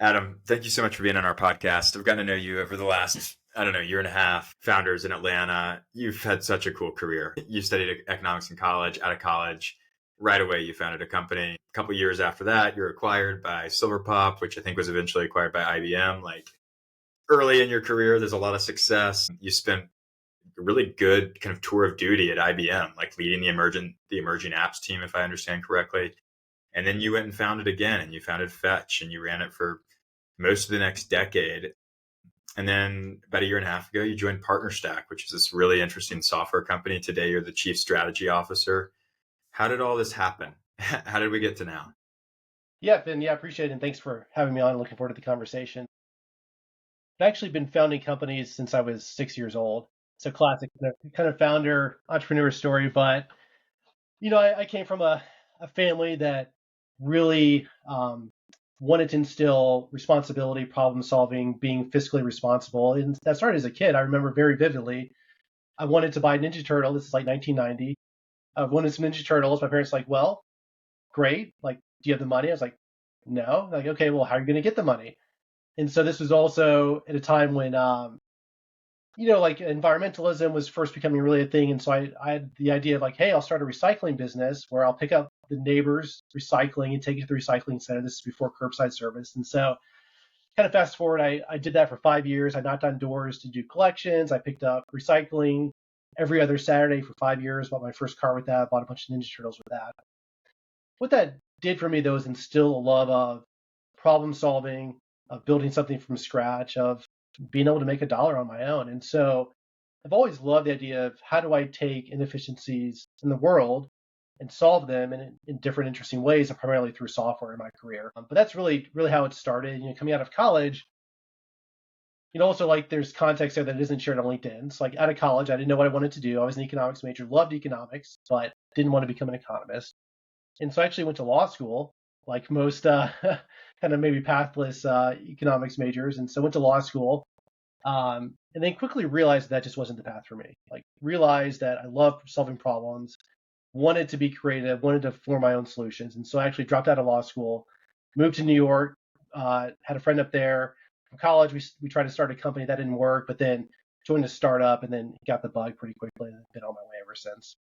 Adam, thank you so much for being on our podcast. I've gotten to know you over the last, year and a half. Founders in Atlanta. You've had such a cool career. You studied economics in college. Out of college, right away, you founded a company. A couple years after that, you're acquired by Silverpop, which I think was eventually acquired by IBM. Like early in your career, there's a lot of success. You spent a really good kind of tour of duty at IBM, like leading the emerging apps team, if I understand correctly. And then you went and founded again, and you founded Fetch, and you ran it for most of the next decade. And then about a year and a half ago, you joined PartnerStack, which is this really interesting software company. Today, you're the chief strategy officer. How did all this happen? How did we get to now? Yeah, Finn, I appreciate it. And thanks for having me on. Looking forward to the conversation. I've actually been founding companies since I was 6 years old. It's a classic kind of founder entrepreneur story. But, I came from a family that really wanted to instill responsibility, problem solving, being fiscally responsible. And that started as a kid. I remember very vividly. I wanted to buy a Ninja Turtle. This is like 1990. I wanted some Ninja Turtles. My parents were like, well, great. Like, do you have the money? I was like, no. Like, okay, well, how are you going to get the money? And so this was also at a time when, like environmentalism was first becoming really a thing. And so I had the idea of like, hey, I'll start a recycling business where I'll pick up the neighbors' recycling and take it to the recycling center. This is before curbside service. And so kind of fast forward, I did that for 5 years. I knocked on doors to do collections. I picked up recycling every other Saturday for 5 years. Bought my first car with that. Bought a bunch of Ninja Turtles with that. What that did for me, though, is instill a love of problem solving, of building something from scratch, of being able to make a dollar on my own. And so I've always loved the idea of how do I take inefficiencies in the world and solve them in different interesting ways, and primarily through software in my career. But that's really how it started. Coming out of college, also like there's context there that isn't shared on LinkedIn. So like out of college, I didn't know what I wanted to do. I was an economics major, loved economics, but didn't want to become an economist. And so I actually went to law school, like most kind of maybe pathless economics majors. And so I went to law school, and then quickly realized that just wasn't the path for me. Like realized that I love solving problems, wanted to be creative, wanted to form my own solutions. And so I actually dropped out of law school, moved to New York, had a friend up there. From college, we tried to start a company that didn't work, but then joined a startup and then got the bug pretty quickly and been on my way ever since.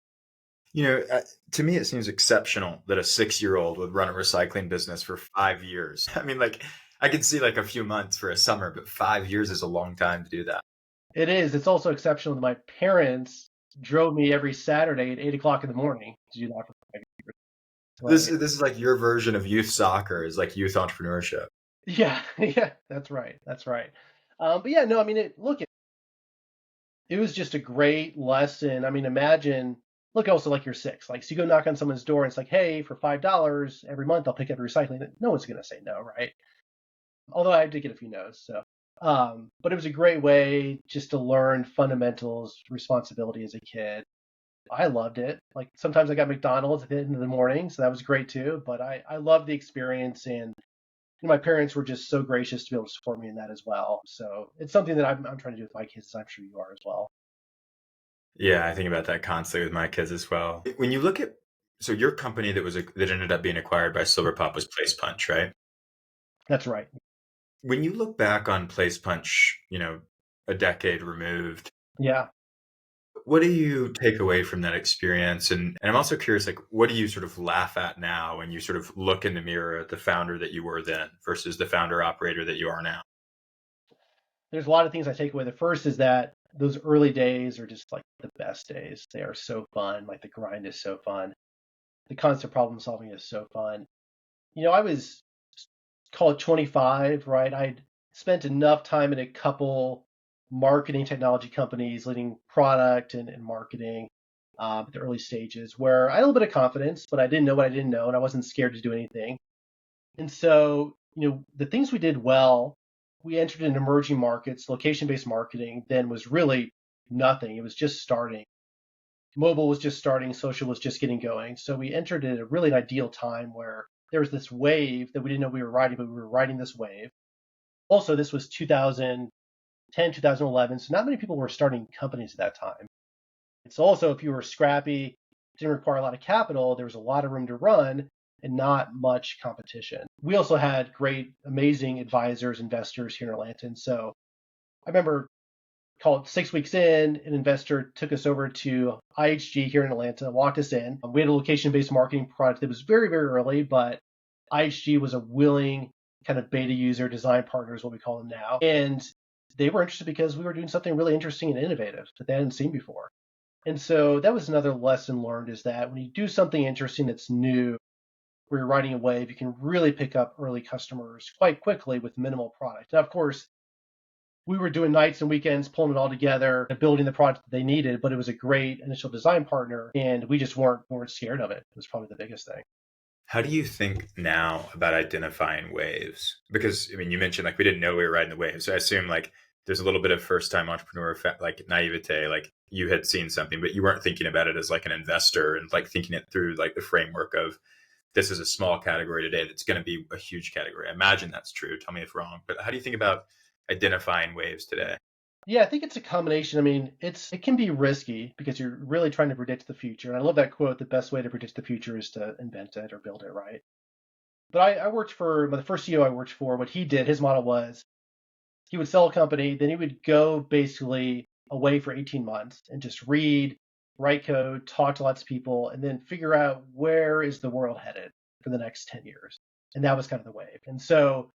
To me, it seems exceptional that a 6-year-old would run a recycling business for 5 years. I mean, like, I could see like a few months for a summer, but 5 years is a long time to do that. It is. It's also exceptional that my parents drove me every Saturday at 8 o'clock in the morning to do that for 5 years. This is like your version of youth soccer is like youth entrepreneurship. Yeah, that's right. But yeah, no, I mean, it was just a great lesson. I mean, imagine, look, also like you're six, like, so you go knock on someone's door and it's like, hey, for $5 every month, I'll pick up recycling. No one's going to say no, right? Although I did get a few no's. So, but it was a great way just to learn fundamentals, responsibility as a kid. I loved it. Like sometimes I got McDonald's at the end of the morning, so that was great too. But I loved the experience, and my parents were just so gracious to be able to support me in that as well. So it's something that I'm trying to do with my kids. I'm sure you are as well. Yeah, I think about that constantly with my kids as well. When you look at, so your company that ended up being acquired by Silverpop was Place Punch, right? That's right. When you look back on Place Punch, a decade removed, Yeah. what do you take away from that experience? And I'm also curious, like, what do you sort of laugh at now when you sort of look in the mirror at the founder that you were then versus the founder operator that you are now? There's a lot of things I take away. The first is that those early days are just like the best days. They are so fun. Like the grind is so fun. The constant problem solving is so fun. I was, call it 25, right? I'd spent enough time in a couple marketing technology companies leading product and marketing at the early stages where I had a little bit of confidence, but I didn't know what I didn't know and I wasn't scared to do anything. And so, the things we did well, we entered in emerging markets. Location-based marketing then was really nothing. It was just starting. Mobile was just starting. Social was just getting going. So we entered at a really ideal time where there was this wave that we didn't know we were riding, but we were riding this wave. Also, this was 2010, 2011. So not many people were starting companies at that time. So also, if you were scrappy, didn't require a lot of capital, there was a lot of room to run. and not much competition. We also had great, amazing advisors, investors here in Atlanta. And so I remember, called 6 weeks in, an investor took us over to IHG here in Atlanta, walked us in. We had a location-based marketing product that was very, very early, but IHG was a willing kind of beta user, design partner is what we call them now. And they were interested because we were doing something really interesting and innovative that they hadn't seen before. And so that was another lesson learned, is that when you do something interesting that's new, where you're riding a wave, you can really pick up early customers quite quickly with minimal product. Now, of course, we were doing nights and weekends, pulling it all together and building the product that they needed, but it was a great initial design partner, and we just weren't scared of it. It was probably the biggest thing. How do you think now about identifying waves? Because, I mean, you mentioned like we didn't know we were riding the waves. So I assume like there's a little bit of first time entrepreneur like naivete, like you had seen something, but you weren't thinking about it as like an investor and like thinking it through like the framework of this is a small category today that's going to be a huge category. I imagine that's true. Tell me if wrong. But how do you think about identifying waves today? Yeah, I think it's a combination. I mean, it can be risky because you're really trying to predict the future. And I love that quote: the best way to predict the future is to invent it or build it, right? But I worked for the first CEO I worked for. What he did, his model was he would sell a company, then he would go basically away for 18 months and just read, write code, talk to lots of people, and then figure out where is the world headed for the next 10 years. And that was kind of the wave. And so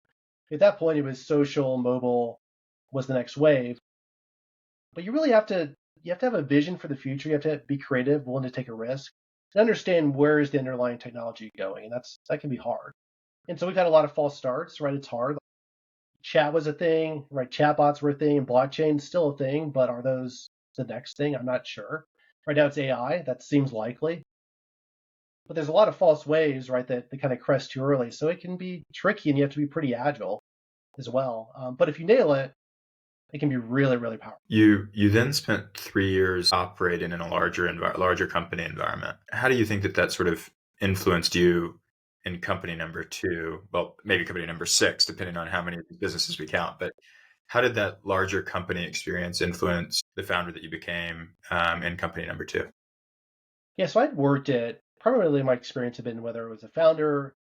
at that point, it was social, mobile was the next wave. But you really have to have a vision for the future. You have to be creative, willing to take a risk, and understand where is the underlying technology going. And that can be hard. And so we've had a lot of false starts, right? It's hard. Chat was a thing, right? Chatbots were a thing, and blockchain's still a thing, but are those the next thing? I'm not sure. Right now it's AI. That seems likely. But there's a lot of false waves, right, that kind of crest too early. So it can be tricky, and you have to be pretty agile as well. But if you nail it, it can be really, really powerful. You then spent 3 years operating in a larger company environment. How do you think that sort of influenced you in company number 2? Well, maybe company number 6, depending on how many businesses we count. But how did that larger company experience influence the founder that you became in company number 2? Yeah, so I'd worked at, primarily my experience had been whether it was a founder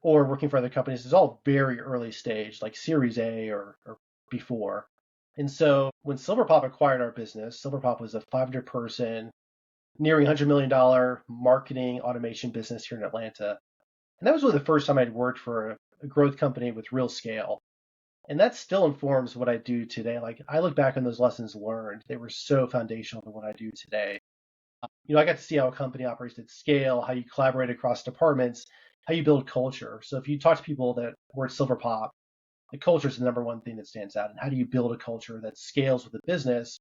or working for other companies, it's all very early stage, like Series A or before. And so when Silverpop acquired our business, Silverpop was a 500-person, nearing $100 million marketing automation business here in Atlanta. And that was really the first time I'd worked for a growth company with real scale. And that still informs what I do today. Like, I look back on those lessons learned. They were so foundational to what I do today. I got to see how a company operates at scale, how you collaborate across departments, how you build culture. So if you talk to people that were at Silverpop, the culture is the number one thing that stands out. And how do you build a culture that scales with the business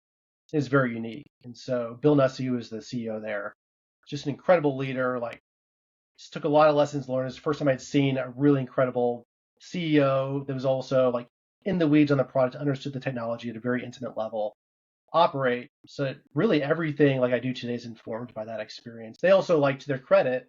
is very unique. And so Bill Nussey, who is the CEO there, just an incredible leader, like just took a lot of lessons learned. It's the first time I'd seen a really incredible CEO that was also like in the weeds on the product, understood the technology at a very intimate level, operate. So really everything like I do today is informed by that experience. They also, like, to their credit,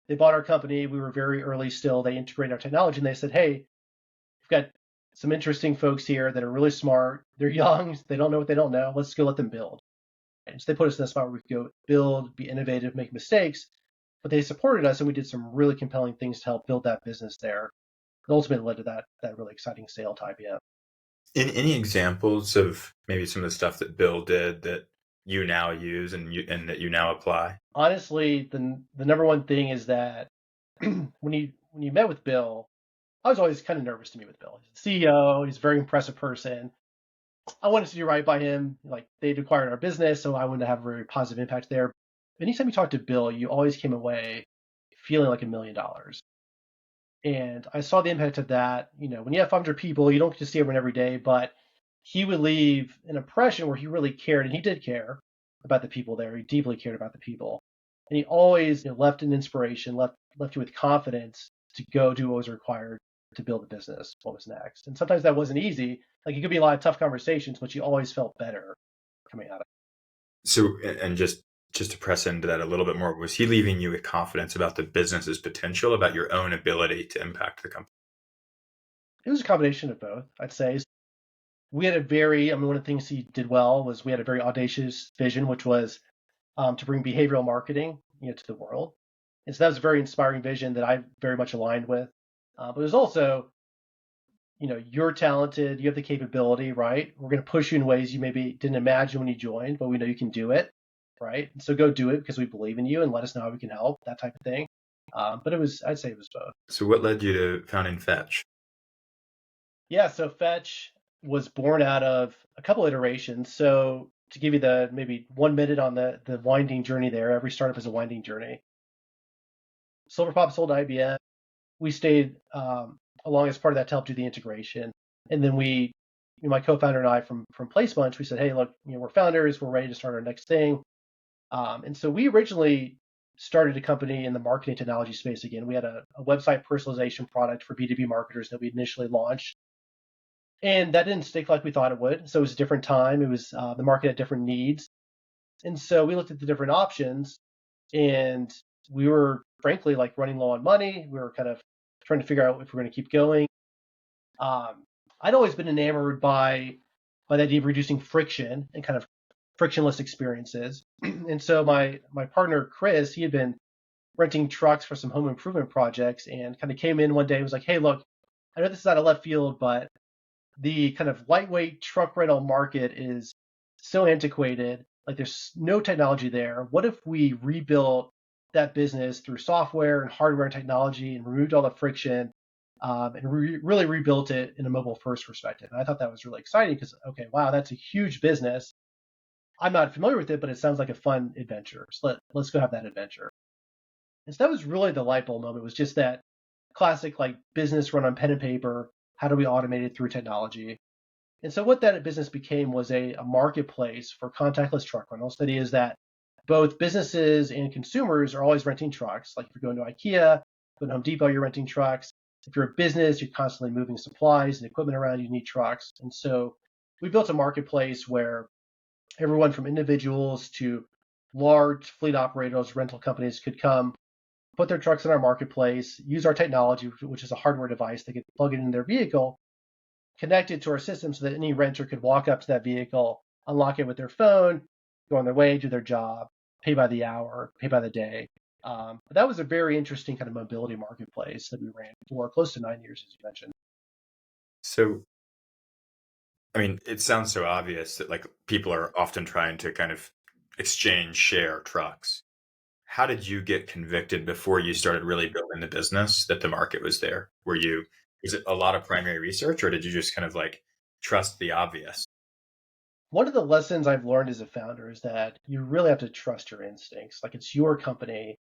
they bought our company. We were very early still. They integrated our technology and they said, hey, we've got some interesting folks here that are really smart. They're young. They don't know what they don't know. Let's go let them build. And so they put us in a spot where we could go build, be innovative, make mistakes. But they supported us, and we did some really compelling things to help build that business there. It ultimately led to that really exciting sale to IBM. Any examples of maybe some of the stuff that Bill did that you now use and that you now apply? Honestly, the number one thing is that when you met with Bill, I was always kind of nervous to meet with Bill. He's the CEO. He's a very impressive person. I wanted to do right by him. Like, they'd acquired our business, so I wanted to have a very positive impact there. Anytime you talked to Bill, you always came away feeling like $1 million. And I saw the impact of that. When you have 500 people, you don't get to see everyone every day, but he would leave an impression where he really cared, and he did care about the people there. He deeply cared about the people. And he always left an inspiration, left you with confidence to go do what was required to build the business, what was next. And sometimes that wasn't easy. Like, it could be a lot of tough conversations, but you always felt better coming out of it. So, and just to press into that a little bit more, was he leaving you with confidence about the business's potential, about your own ability to impact the company? It was a combination of both, I'd say. We had one of the things he did well was we had a very audacious vision, which was to bring behavioral marketing to the world. And so that was a very inspiring vision that I very much aligned with. But it was also, you're talented, you have the capability, right? We're going to push you in ways you maybe didn't imagine when you joined, but we know you can do it, right? And so go do it because we believe in you and let us know how we can help, that type of thing. But I'd say it was both. So what led you to founding Fetch? Yeah, so Fetch was born out of a couple iterations. So to give you the maybe 1 minute on the winding journey there, every startup is a winding journey. Silverpop sold to IBM. We stayed along as part of that to help do the integration. And then my co-founder and I from Place Bunch, we said, hey, look, we're founders, we're ready to start our next thing. And so we originally started a company in the marketing technology space again. We had a website personalization product for B2B marketers that we initially launched. And that didn't stick like we thought it would. So it was a different time. It was the market had different needs. And so we looked at the different options, and we were frankly like running low on money. We were kind of trying to figure out if we're going to keep going. I'd always been enamored by the idea of reducing friction and kind of frictionless experiences. And so my partner Chris, he had been renting trucks for some home improvement projects, and kind of came in one day and was like, hey, look, I know this is out of left field, but the kind of lightweight truck rental market is so antiquated. Like there's no technology there. What if we rebuilt that business through software and hardware and technology and removed all the friction, and really rebuilt it in a mobile first perspective? And I thought that was really exciting because, okay, wow, that's a huge business. I'm not familiar with it, but it sounds like a fun adventure. So let's go have that adventure. And so that was really the light bulb moment. It was just that classic like business run on pen and paper. How do we automate it through technology? And so what that business became was a marketplace for contactless truck rentals. That is that both businesses and consumers are always renting trucks. Like if you're going to IKEA, going to Home Depot, you're renting trucks. If you're a business, you're constantly moving supplies and equipment around, you need trucks. And so we built a marketplace where everyone from individuals to large fleet operators, rental companies could come, put their trucks in our marketplace, use our technology, which is a hardware device. They could plug it in their vehicle, connect it to our system so that any renter could walk up to that vehicle, unlock it with their phone, go on their way, do their job, pay by the hour, pay by the day. But that was a very interesting kind of mobility marketplace that we ran for close to 9 years, as you mentioned. So, I mean, it sounds so obvious that like people are often trying to kind of share trucks. How did you get convicted before you started really building the business that the market was there? Was it a lot of primary research, or did you just kind of like trust the obvious? One of the lessons I've learned as a founder is that you really have to trust your instincts. Like it's your company.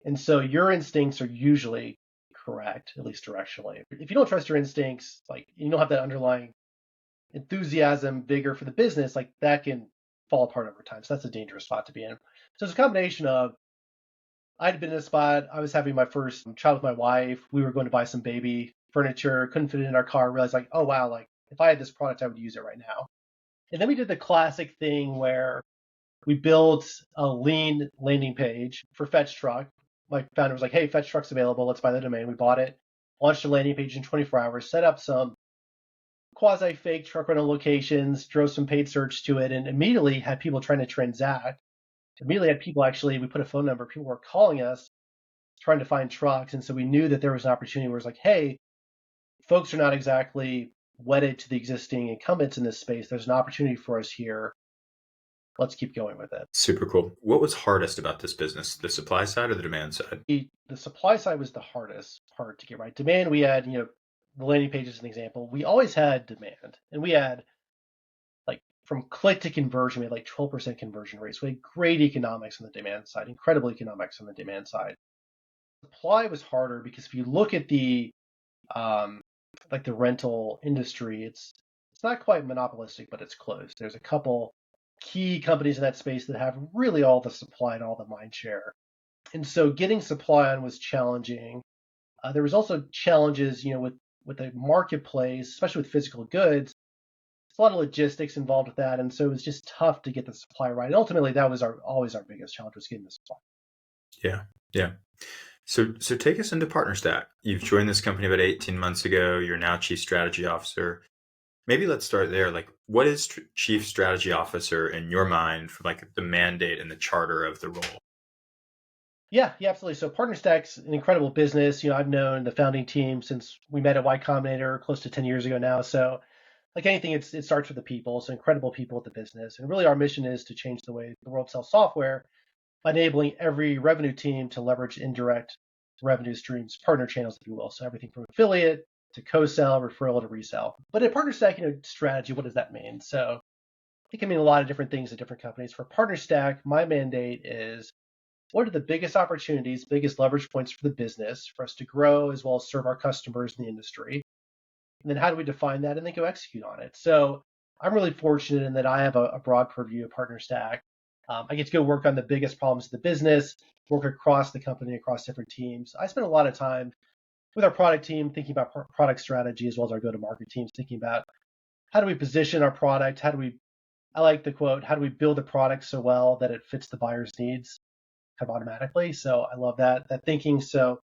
And so your instincts are usually correct, at least directionally. If you don't trust your instincts, like you don't have that underlying enthusiasm, vigor for the business, like that can fall apart over time. So that's a dangerous spot to be in. So it's a combination of I'd been in a spot, I was having my first child with my wife. We were going to buy some baby furniture, couldn't fit it in our car, realized like, oh wow, like if I had this product, I would use it right now. And then we did the classic thing where we built a lean landing page for Fetch Truck. My founder was like, hey, Fetch Truck's available. Let's buy the domain. We bought it, launched a landing page in 24 hours, set up some quasi fake truck rental locations, drove some paid search to it, and immediately had people trying to transact. Immediately had people actually, we put a phone number, people were calling us trying to find trucks. And so we knew that there was an opportunity where it's like, hey, folks are not exactly wedded to the existing incumbents in this space. There's an opportunity for us here. Let's keep going with it. Super cool. What was hardest about this business, the supply side or the demand side? The supply side was the hardest part to get right. Demand, we had, the landing page is an example. We always had demand, and we had like from click to conversion, we had like 12% conversion rates. We had great economics on the demand side, incredible economics on the demand side. Supply was harder because if you look at the like the rental industry, it's not quite monopolistic, but it's close. There's a couple key companies in that space that have really all the supply and all the mind share. And so getting supply on was challenging. There was also challenges, with a marketplace, especially with physical goods. There's a lot of logistics involved with that, and so it was just tough to get the supply right. And ultimately, that was always our biggest challenge, was getting the supply. Yeah, yeah. So take us into PartnerStack. You've joined this company about 18 months ago. You're now Chief Strategy Officer. Maybe let's start there. Like, what is Chief Strategy Officer in your mind from like the mandate and the charter of the role? Yeah, absolutely. So PartnerStack's an incredible business. I've known the founding team since we met at Y Combinator close to 10 years ago now. So like anything, it starts with the people. So incredible people at the business. And really our mission is to change the way the world sells software by enabling every revenue team to leverage indirect revenue streams, partner channels, if you will. So everything from affiliate to co-sell, referral to resell. But at PartnerStack, strategy, what does that mean? So it can mean a lot of different things at different companies. For PartnerStack, my mandate is what are the biggest opportunities, biggest leverage points for the business for us to grow as well as serve our customers in the industry? And then how do we define that and then go execute on it? So I'm really fortunate in that I have a broad purview of PartnerStack. I get to go work on the biggest problems of the business, work across the company, across different teams. I spend a lot of time with our product team thinking about product strategy as well as our go-to-market teams thinking about how do we position our product? I like the quote, how do we build a product so well that it fits the buyer's needs kind of automatically? So I love that thinking. So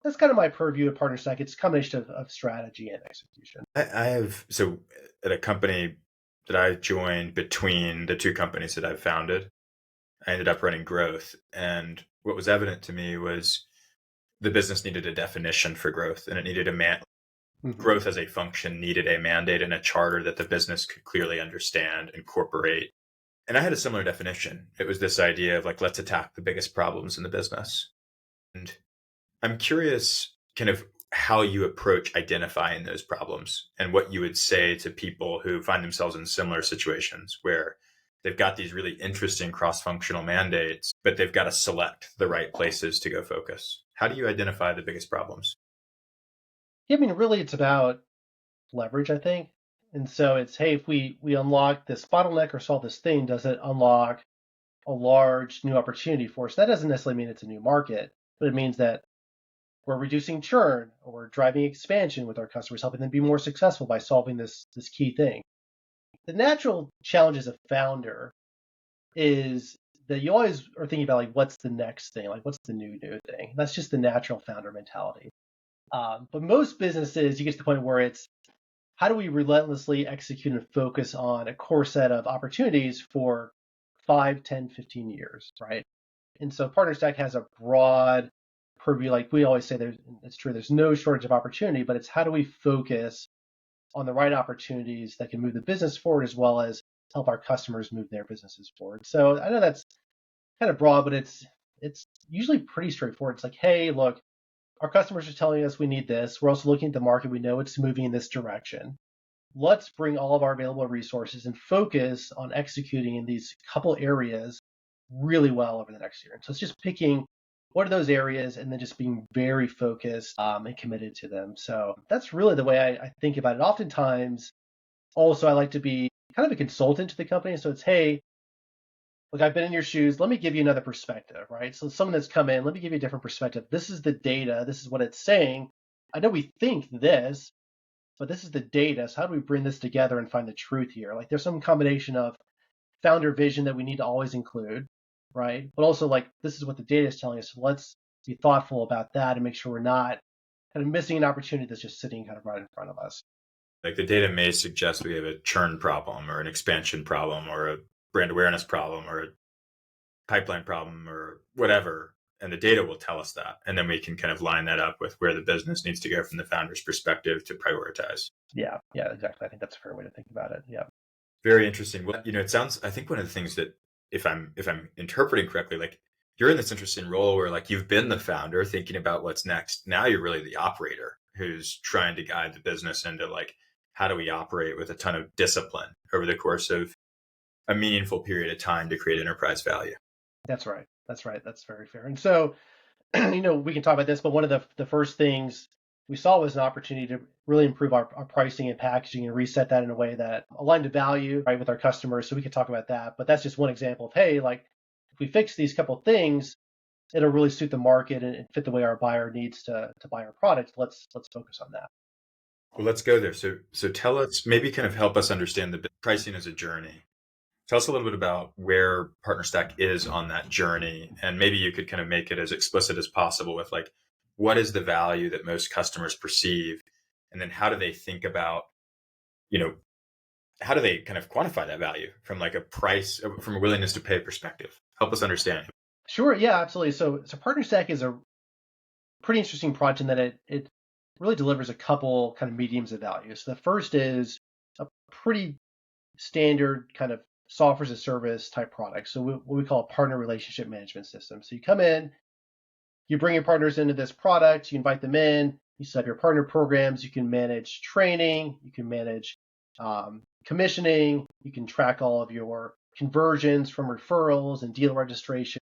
that's kind of my purview of PartnerStack. It's a combination of strategy and execution. I have, so at a company that I joined between the two companies that I've founded, I ended up running growth. And what was evident to me was the business needed a definition for growth, and it needed Mm-hmm. growth as a function needed a mandate and a charter that the business could clearly understand, incorporate. And I had a similar definition. It was this idea of like, let's attack the biggest problems in the business. And I'm curious kind of how you approach identifying those problems and what you would say to people who find themselves in similar situations where they've got these really interesting cross-functional mandates, but they've got to select the right places to go focus. How do you identify the biggest problems? Yeah, I mean, really, it's about leverage, I think. And so it's, hey, if we unlock this bottleneck or solve this thing, does it unlock a large new opportunity for us? That doesn't necessarily mean it's a new market, but it means that we're reducing churn or we're driving expansion with our customers, helping them be more successful by solving this key thing. The natural challenge as a founder is that you always are thinking about like what's the next thing, like what's the new thing. That's just the natural founder mentality. But most businesses, you get to the point where it's how do we relentlessly execute and focus on a core set of opportunities for 5, 10, 15 years, right? And so PartnerStack has a broad purview. Like we always say, it's true, there's no shortage of opportunity, but it's how do we focus on the right opportunities that can move the business forward as well as help our customers move their businesses forward. So I know that's kind of broad, but it's usually pretty straightforward. It's like, hey, look, our customers are telling us we need this. We're also looking at the market. We know it's moving in this direction. Let's bring all of our available resources and focus on executing in these couple areas really well over the next year. And so it's just picking what are those areas and then just being very focused and committed to them. So that's really the way I think about it. Oftentimes, also, I like to be kind of a consultant to the company. So it's, hey, look, I've been in your shoes. Let me give you another perspective, right? So someone that's come in, let me give you a different perspective. This is the data. This is what it's saying. I know we think this, but this is the data. So how do we bring this together and find the truth here? Like there's some combination of founder vision that we need to always include, right? But also like this is what the data is telling us. So let's be thoughtful about that and make sure we're not kind of missing an opportunity that's just sitting kind of right in front of us. Like the data may suggest we have a churn problem or an expansion problem or a brand awareness problem or a pipeline problem or whatever. And the data will tell us that. And then we can kind of line that up with where the business needs to go from the founder's perspective to prioritize. Yeah, exactly. I think that's a fair way to think about it. Yeah. Very interesting. Well, it sounds, I think one of the things that if I'm interpreting correctly, like you're in this interesting role where like you've been the founder thinking about what's next. Now you're really the operator who's trying to guide the business into like, how do we operate with a ton of discipline over the course of a meaningful period of time to create enterprise value? That's right. That's right. That's very fair. And so, we can talk about this, but one of the first things we saw was an opportunity to really improve our pricing and packaging and reset that in a way that aligned to value, right, with our customers. So we could talk about that. But that's just one example of, hey, like if we fix these couple of things, it'll really suit the market and fit the way our buyer needs to buy our product. Let's focus on that. Well, let's go there. So tell us, maybe kind of help us understand the pricing as a journey. Tell us a little bit about where PartnerStack is on that journey, and maybe you could kind of make it as explicit as possible with like, what is the value that most customers perceive, and then how do they think about, you know, how do they kind of quantify that value from like a price, from a willingness to pay perspective? Help us understand. Sure. Yeah, absolutely. So PartnerStack is a pretty interesting project in that it really delivers a couple kind of mediums of value. So the first is a pretty standard kind of software as a service type product. So what we call a partner relationship management system. So you come in, you bring your partners into this product, you invite them in, you set up your partner programs, you can manage training, you can manage commissioning, you can track all of your conversions from referrals and deal registration.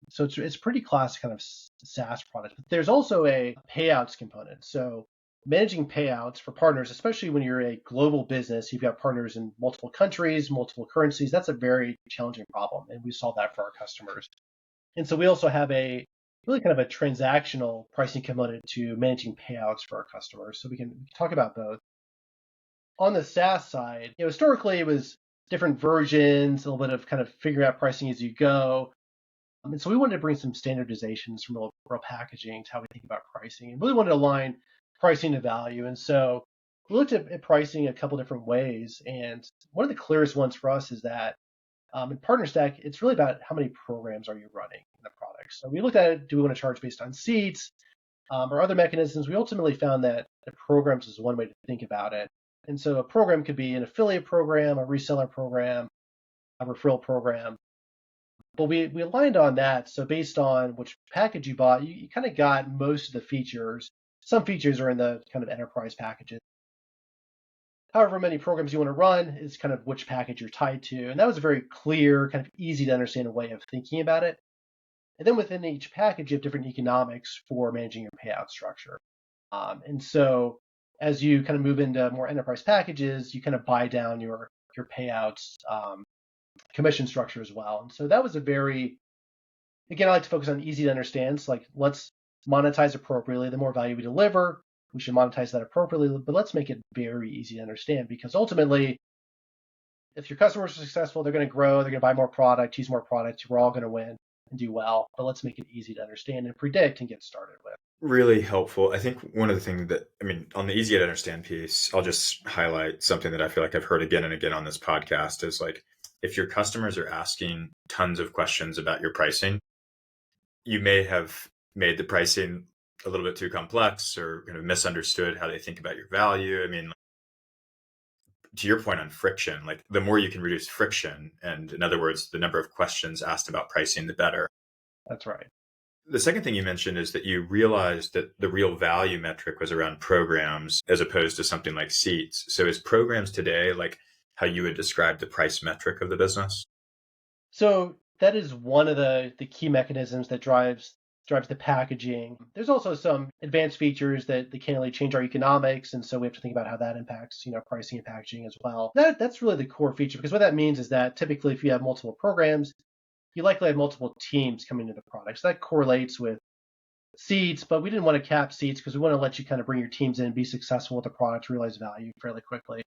So it's pretty classic kind of SaaS product. But there's also a payouts component. So managing payouts for partners, especially when you're a global business, you've got partners in multiple countries, multiple currencies. That's a very challenging problem, and we solve that for our customers. And so we also have a really kind of a transactional pricing component to managing payouts for our customers. So we can talk about both. On the SaaS side, historically it was different versions, a little bit of kind of figuring out pricing as you go. And so we wanted to bring some standardizations from real packaging to how we think about pricing, and really wanted to align pricing to value. And so we looked at pricing a couple different ways. And one of the clearest ones for us is that in PartnerStack, it's really about how many programs are you running in the product. So we looked at it, do we want to charge based on seats or other mechanisms? We ultimately found that the programs is one way to think about it. And so a program could be an affiliate program, a reseller program, a referral program. But we aligned on that. So based on which package you bought, you kind of got most of the features. Some features are in the kind of enterprise packages. However many programs you want to run is kind of which package you're tied to. And that was a very clear, kind of easy to understand way of thinking about it. And then within each package, you have different economics for managing your payout structure. And so as you kind of move into more enterprise packages, you kind of buy down your payouts commission structure as well. And so that was a very, again, I like to focus on easy to understand. So like, let's monetize appropriately. The more value we deliver, we should monetize that appropriately, but let's make it very easy to understand, because ultimately, if your customers are successful, they're going to grow, they're going to buy more product, use more product, we're all going to win and do well, but let's make it easy to understand and predict and get started with. Really helpful. I think one of the things that, I mean, on the easy to understand piece, I'll just highlight something that I feel like I've heard again and again on this podcast is like, if your customers are asking tons of questions about your pricing, you may have made the pricing a little bit too complex or kind of misunderstood how they think about your value. I mean, to your point on friction, like the more you can reduce friction, and in other words, the number of questions asked about pricing, the better. That's right. The second thing you mentioned is that you realized that the real value metric was around programs as opposed to something like seats. So is programs today like how you would describe the price metric of the business? So that is one of the key mechanisms that drives the packaging. There's also some advanced features that can't really change our economics, and so we have to think about how that impacts pricing and packaging as well. That's really the core feature, because what that means is that typically if you have multiple programs, you likely have multiple teams coming into the product. So that correlates with seats, but we didn't want to cap seats because we want to let you kind of bring your teams in, be successful with the product, realize value fairly quickly.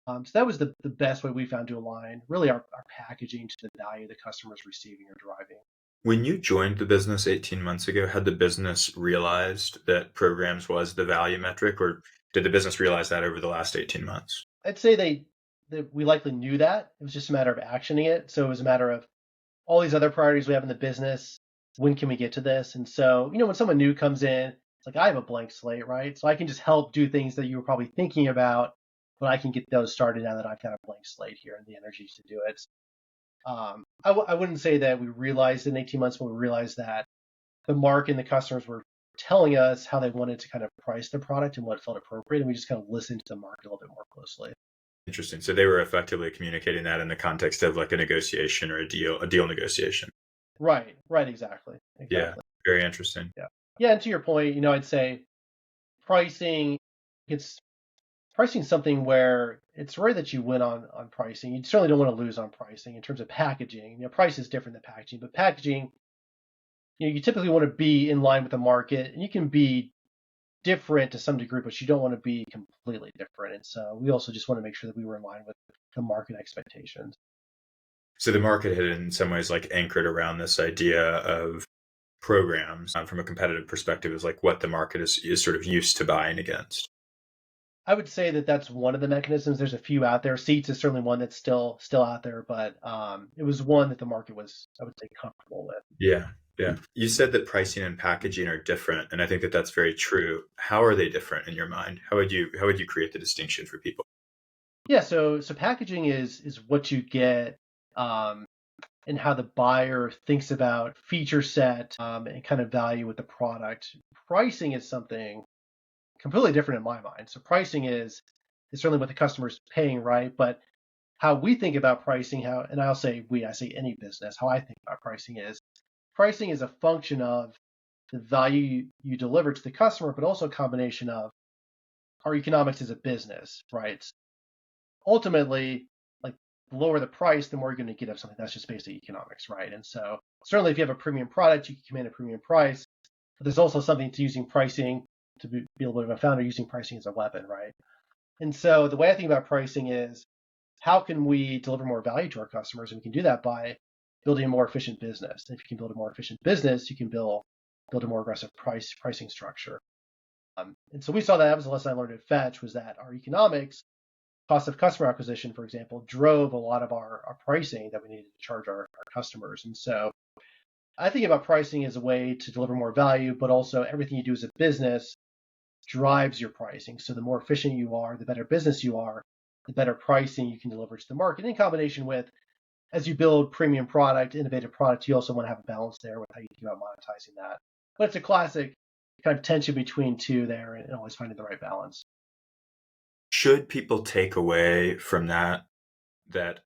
So that was the best way we found to align really our packaging to the value the customer's receiving or driving. When you joined the business 18 months ago, had the business realized that programs was the value metric, or did the business realize that over the last 18 months? I'd say we likely knew that. It was just a matter of actioning it. So it was a matter of all these other priorities we have in the business. When can we get to this? And so, when someone new comes in, it's like, I have a blank slate, right? So I can just help do things that you were probably thinking about, but I can get those started now that I've got a blank slate here and the energy to do it. I wouldn't say that we realized in 18 months, but we realized that the market and the customers were telling us how they wanted to kind of price the product and what felt appropriate. And we just kind of listened to the market a little bit more closely. Interesting. So they were effectively communicating that in the context of like a negotiation or a deal negotiation. Right, exactly. Yeah, very interesting. Yeah, and to your point, I'd say pricing, it's something where it's rare that you win on pricing. You certainly don't want to lose on pricing in terms of packaging. Price is different than packaging, but packaging, you typically want to be in line with the market, and you can be different to some degree, but you don't want to be completely different. And so we also just want to make sure that we were in line with the market expectations. So the market had in some ways like anchored around this idea of programs from a competitive perspective is like what the market is sort of used to buying against. I would say that that's one of the mechanisms. There's a few out there. Seats is certainly one that's still out there, but it was one that the market was, I would say, comfortable with. Yeah. Yeah. You said that pricing and packaging are different, and I think that that's very true. How are they different in your mind? How would you create the distinction for people? Yeah, so packaging is what you get, and how the buyer thinks about feature set, and kind of value with the product. Pricing is something completely different in my mind. So pricing is certainly what the customer's paying, right? But how we think about pricing, and I'll say we, I say any business, how I think about pricing is a function of the value you deliver to the customer, but also a combination of our economics as a business, right? Ultimately, like, the lower the price, the more you're going to get of something. That's just basic economics, right? And so certainly if you have a premium product, you can command a premium price, but there's also something to using pricing, to be a little bit of a founder, using pricing as a weapon, right? And so the way I think about pricing is, how can we deliver more value to our customers? And we can do that by building a more efficient business. And if you can build a more efficient business, you can build a more aggressive pricing structure. And so we saw that was the lesson I learned at Fetch, was that our economics, cost of customer acquisition, for example, drove a lot of our pricing that we needed to charge our customers. And so I think about pricing as a way to deliver more value, but also everything you do as a business drives your pricing. So the more efficient you are, the better business you are, the better pricing you can deliver to the market, in combination with, as you build premium product, innovative product, you also want to have a balance there with how you think about monetizing that. But it's a classic kind of tension between two there, and always finding the right balance. Should people take away from that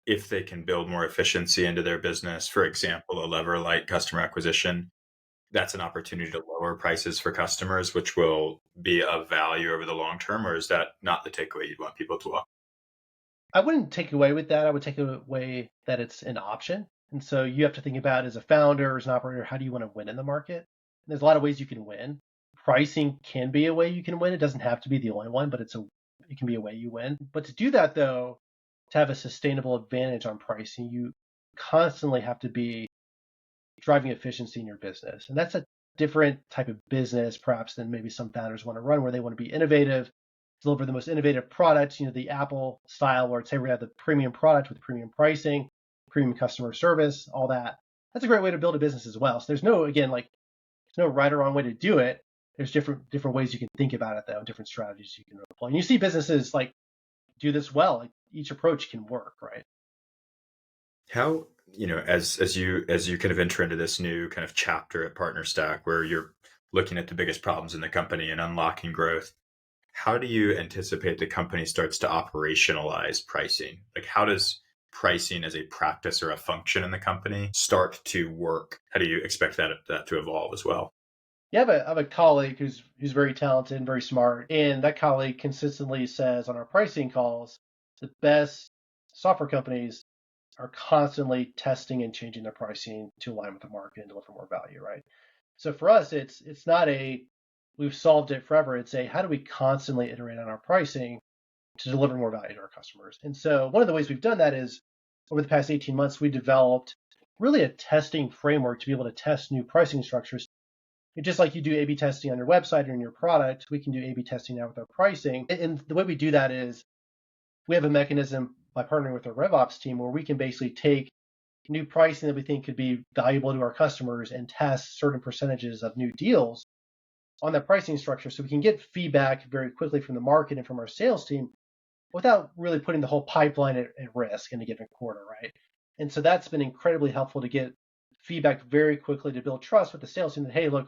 if they can build more efficiency into their business, for example, a lever like customer acquisition, that's an opportunity to lower prices for customers, which will be of value over the long term? Or is that not the takeaway you'd want people to walk? I wouldn't take away with that. I would take away that it's an option. And so you have to think about, as a founder, as an operator, how do you want to win in the market? And there's a lot of ways you can win. Pricing can be a way you can win. It doesn't have to be the only one, but it can be a way you win. But to do that, though, to have a sustainable advantage on pricing, you constantly have to be driving efficiency in your business. And that's a different type of business, perhaps, than maybe some founders want to run, where they want to be innovative, deliver the most innovative products, the Apple style, where it's, hey, we have the premium product with premium pricing, premium customer service, all that. That's a great way to build a business as well. So there's no, again, like, there's no right or wrong way to do it. There's different ways you can think about it, though, and different strategies you can employ. And you see businesses like do this well. Like, each approach can work, right? How, as you kind of enter into this new kind of chapter at PartnerStack, where you're looking at the biggest problems in the company and unlocking growth, how do you anticipate the company starts to operationalize pricing? Like, how does pricing as a practice or a function in the company start to work? How do you expect that to evolve as well? Yeah, I have a colleague who's very talented and very smart, and that colleague consistently says on our pricing calls, the best software companies are constantly testing and changing their pricing to align with the market and deliver more value, right? So for us, it's not a we've solved it forever. It's a, how do we constantly iterate on our pricing to deliver more value to our customers? And so one of the ways we've done that is, over the past 18 months, we developed really a testing framework to be able to test new pricing structures. And just like you do A/B testing on your website or in your product, we can do A/B testing now with our pricing. And the way we do that is, we have a mechanism by partnering with our RevOps team, where we can basically take new pricing that we think could be valuable to our customers and test certain percentages of new deals on that pricing structure, so we can get feedback very quickly from the market and from our sales team without really putting the whole pipeline at risk in a given quarter, right? And so that's been incredibly helpful, to get feedback very quickly, to build trust with the sales team that, hey, look,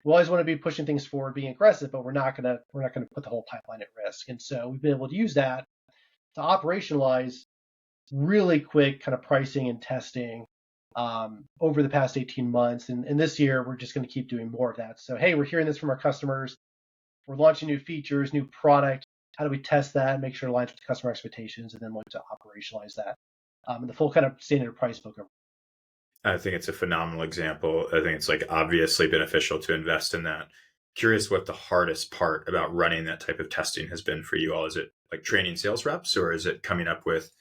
we always want to be pushing things forward, being aggressive, but we're not gonna put the whole pipeline at risk. And so we've been able to use that to operationalize really quick kind of pricing and testing over the past 18 months. And this year, we're just going to keep doing more of that. So, hey, we're hearing this from our customers. We're launching new features, new product. How do we test that, make sure it aligns with customer expectations, and then look to operationalize that in the full kind of standard price book. I think it's a phenomenal example. I think it's like obviously beneficial to invest in that. Curious what the hardest part about running that type of testing has been for you all. Is it like training sales reps, or is it coming up with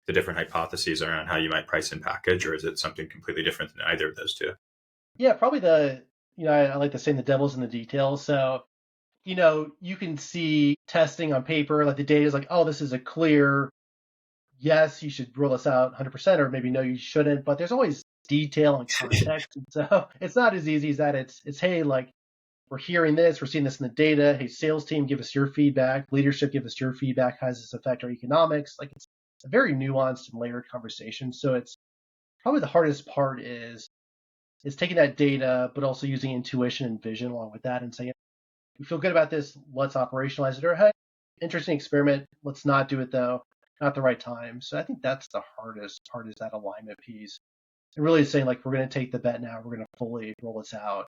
the different hypotheses around how you might price and package, or is it something completely different than either of those two? Yeah, probably I like to say the devil's in the details. So You can see testing on paper, like the data is like, oh, this is a clear, yes, you should roll this out 100%, or maybe no, you shouldn't. But there's always detail and context. And so it's not as easy as that. It's hey, like, we're hearing this, we're seeing this in the data. Hey, sales team, give us your feedback. Leadership, give us your feedback. How does this affect our economics? Like, it's a very nuanced and layered conversation. So it's probably the hardest part is taking that data, but also using intuition and vision along with that and saying, we feel good about this, let's operationalize it. Or, hey, interesting experiment, let's not do it though, not the right time. So I think that's the hardest part, is that alignment piece. And really saying, like, we're going to take the bet now, we're going to fully roll this out,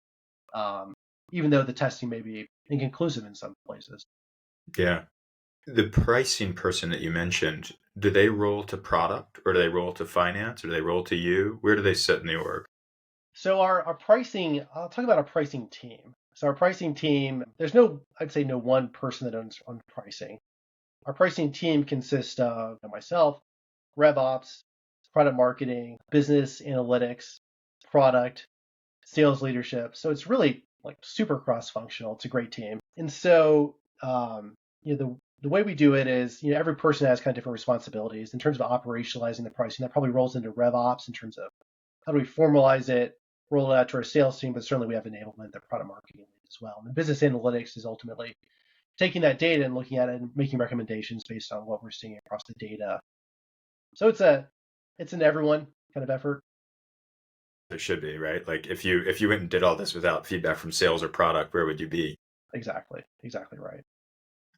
even though the testing may be inconclusive in some places. Yeah. The pricing person that you mentioned, do they roll to product, or do they roll to finance, or do they roll to you? Where do they sit in the org? So our pricing, I'll talk about our pricing team. So our pricing team, there's no, I'd say no one person that owns on pricing. Our pricing team consists of myself, RevOps, product marketing, business analytics, product, sales leadership. So it's really like super cross-functional. It's a great team. And so, the way we do it is, every person has kind of different responsibilities in terms of operationalizing the pricing. That probably rolls into RevOps in terms of how do we formalize it, roll it out to our sales team, but certainly we have enablement, the product marketing as well. And the business analytics is ultimately taking that data and looking at it and making recommendations based on what we're seeing across the data. So it's an everyone kind of effort. It should be, right? Like if you went and did all this without feedback from sales or product, where would you be? Exactly right.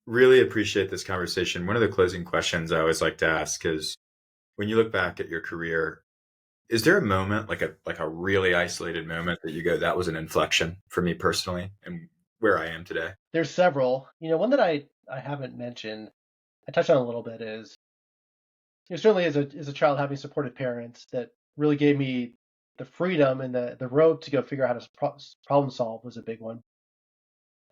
Really appreciate this conversation. One of the closing questions I always like to ask is, when you look back at your career, is there a moment, like a really isolated moment, that you go, that was an inflection for me personally and where I am today? There's several. One that I haven't mentioned, I touched on a little bit, is certainly as a child, having supportive parents that really gave me the freedom and the rope to go figure out how to problem solve was a big one.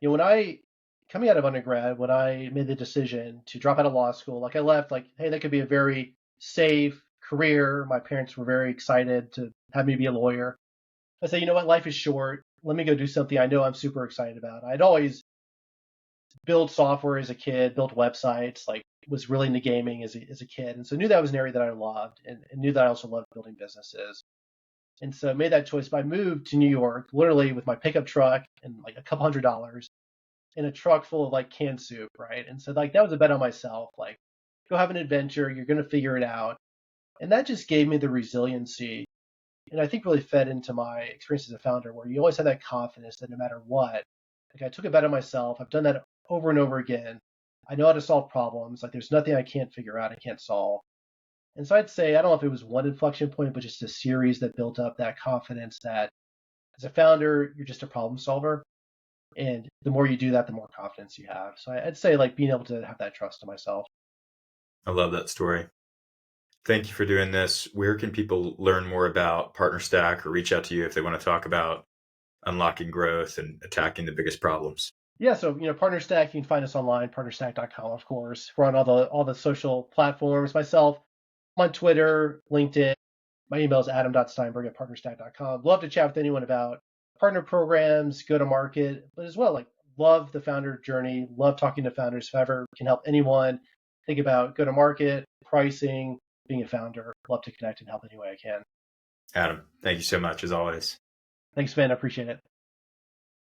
When I coming out of undergrad, when I made the decision to drop out of law school, like I left, like, hey, that could be a very safe career. My parents were very excited to have me be a lawyer. I said, you know what, life is short. Let me go do something I know I'm super excited about. I'd always built software as a kid, built websites, like was really into gaming as a kid. And so knew that was an area that I loved, and knew that I also loved building businesses. And so I made that choice. But I moved to New York, literally with my pickup truck and like a couple $100s in a truck full of like canned soup, right? And so like that was a bet on myself, like, go have an adventure, you're going to figure it out. And that just gave me the resiliency, and I think really fed into my experience as a founder, where you always have that confidence that no matter what, like, I took a bet on myself. I've done that over and over again. I know how to solve problems. Like, there's nothing I can't figure out, I can't solve. And so I'd say, I don't know if it was one inflection point, but just a series that built up that confidence that as a founder, you're just a problem solver. And the more you do that, the more confidence you have. So I'd say, like, being able to have that trust in myself. I love that story. Thank you for doing this. Where can people learn more about PartnerStack or reach out to you if they want to talk about unlocking growth and attacking the biggest problems? Yeah, so PartnerStack, you can find us online, partnerstack.com, of course. We're on all the social platforms. Myself, I'm on Twitter, LinkedIn. My email is adam.steinberg@partnerstack.com. Love to chat with anyone about partner programs, go to market, but as well, like, love the founder journey, love talking to founders. If I ever can help anyone think about go to market, pricing, being a founder, love to connect and help any way I can. Adam, thank you so much as always. Thanks, Ben. I appreciate it.